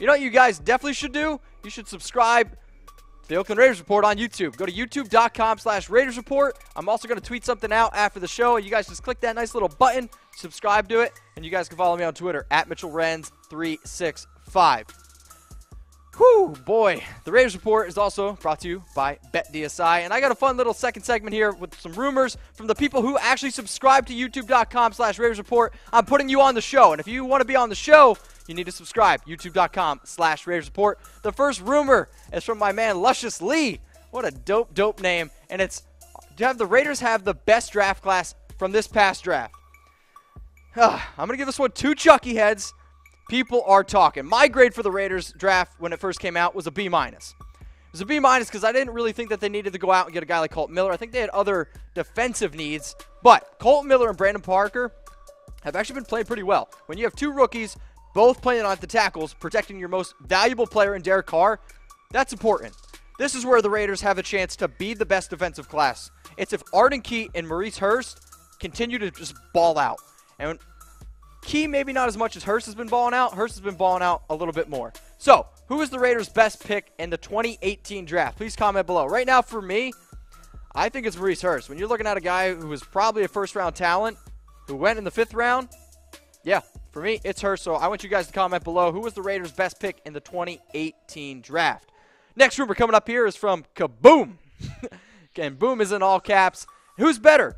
You know what you guys definitely should do? You should subscribe to the Oakland Raiders Report on YouTube. Go to youtube.com/Raiders Report. I'm also going to tweet something out after the show. You guys just click that nice little button, subscribe to it, and you guys can follow me on Twitter at MitchellRenz365. Whew, boy. The Raiders Report is also brought to you by BetDSI. And I got a fun little second segment here with some rumors from the people who actually subscribe to youtube.com/Raiders Report. I'm putting you on the show. And if you want to be on the show, you need to subscribe. youtube.com/Raiders Report. The first rumor is from my man, Luscious Lee. What a dope name. And it's to have the Raiders have the best draft class from this past draft. I'm going to give this one 2 Chucky heads. People are talking. My grade for the Raiders draft when it first came out was a B-. It was a B- because I didn't really think that they needed to go out and get a guy like Colton Miller. I think they had other defensive needs. But Colton Miller and Brandon Parker have actually been playing pretty well. When you have 2 rookies, both playing on the tackles, protecting your most valuable player in Derek Carr, that's important. This is where the Raiders have a chance to be the best defensive class. It's if Arden Key and Maurice Hurst continue to just ball out. And Key maybe not as much as Hurst has been balling out. Hurst has been balling out a little bit more. So, who is the Raiders' best pick in the 2018 draft? Please comment below. Right now, for me, I think it's Maurice Hurst. When you're looking at a guy who was probably a first-round talent, who went in the 5th round, yeah, for me, it's Hurst. So I want you guys to comment below. Who was the Raiders' best pick in the 2018 draft? Next rumor coming up here is from Kaboom. Again, Boom is in all caps. Who's better,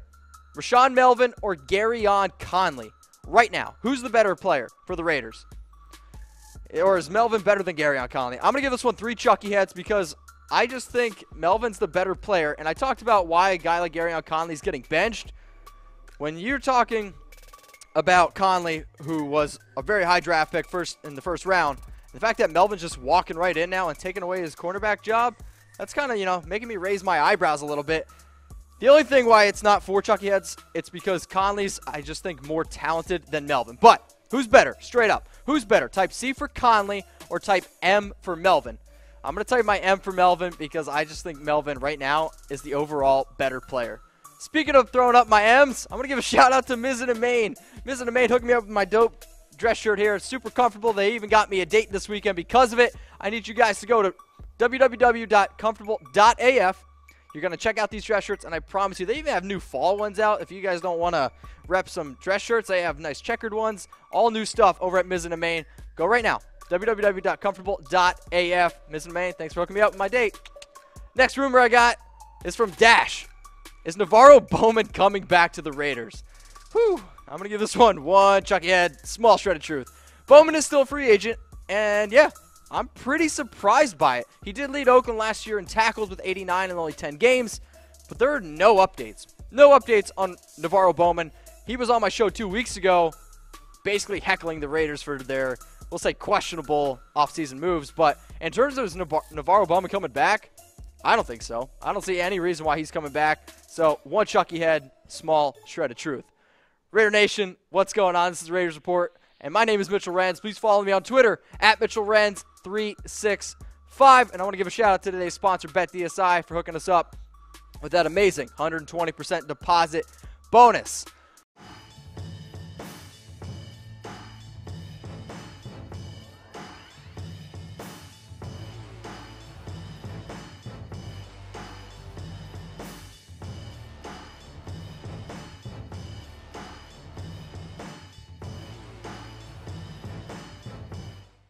Rashawn Melvin or Gareon Conley? Right now, who's the better player for the Raiders? Or is Melvin better than Gareon Conley? I'm going to give this one 3 Chucky heads because I just think Melvin's the better player. And I talked about why a guy like Gareon Conley is getting benched. When you're talking about Conley, who was a very high draft pick in the first round, the fact that Melvin's just walking right in now and taking away his cornerback job, that's kind of, making me raise my eyebrows a little bit. The only thing why it's not 4 Chucky heads, it's because Conley's, I just think, more talented than Melvin. But who's better? Straight up. Who's better? Type C for Conley or type M for Melvin? I'm going to type my M for Melvin because I just think Melvin right now is the overall better player. Speaking of throwing up my M's, I'm going to give a shout out to Mizzen+Main. Mizzen+Main hooked me up with my dope dress shirt here. It's super comfortable. They even got me a date this weekend because of it. I need you guys to go to www.comfortable.af. You're going to check out these dress shirts, and I promise you, they even have new fall ones out. If you guys don't want to rep some dress shirts, they have nice checkered ones. All new stuff over at Mizzen+Main. Go right now. www.comfortable.af. Mizzen+Main, thanks for hooking me up with my date. Next rumor I got is from Dash. Is Navorro Bowman coming back to the Raiders? Whew. I'm going to give this one 1 Chucky head, small shred of truth. Bowman is still a free agent, and yeah, I'm pretty surprised by it. He did lead Oakland last year in tackles with 89 in only 10 games, but there are no updates. No updates on Navorro Bowman. He was on my show 2 weeks ago, basically heckling the Raiders for their, we'll say, questionable offseason moves. But in terms of Navorro Bowman coming back, I don't think so. I don't see any reason why he's coming back. So 1 Chucky head, small shred of truth. Raider Nation, what's going on? This is the Raiders Report. And my name is Mitchell Renz. Please follow me on Twitter at MitchellRenz365. And I want to give a shout out to today's sponsor, BetDSI, for hooking us up with that amazing 120% deposit bonus.